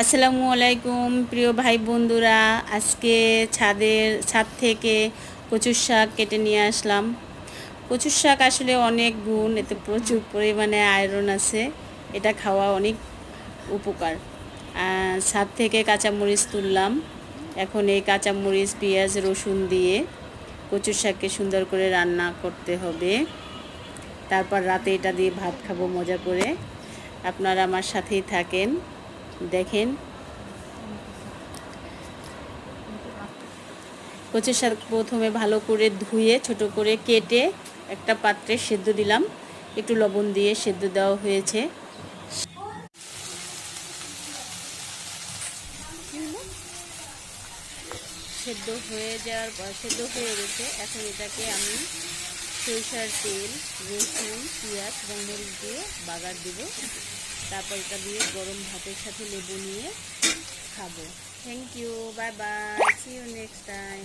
আসসালামু আলাইকুম প্রিয় ভাই বন্ধুরা। আজকে ছাদ থেকে কচুর শাক কেটে নিয়ে আসলাম। কচুর শাক আসলে অনেক গুণ, এতে প্রচুর পরিমাণে আয়রন আছে। এটা খাওয়া অনেক উপকার। ছাদ থেকে কাঁচামরিচ তুললাম। এখন এই কাঁচামরিচ, পেঁয়াজ, রসুন দিয়ে কচুর শাককে সুন্দর করে রান্না করতে হবে। তারপর রাতে এটা দিয়ে ভাত খাবো মজা করে। আপনারা আমার সাথেই থাকেন, দেখেন। কচুর শাক প্রথমে ভালো করে ধুয়ে ছোট করে কেটে একটা পাত্রে সেদ্ধ দিলাম। একটু লবণ দিয়ে সেদ্ধ দেওয়া হয়েছে। সেদ্ধ হয়ে গেছে। এখন এটাকে আমি সরিষার তেল, রসুন, পেঁয়াজ এবং মরিচ দিয়ে বাগার দিব। তারপর এটা দিয়ে গরম ভাতের সাথে লেবু নিয়ে খাবো। Thank you, bye bye, see you next time.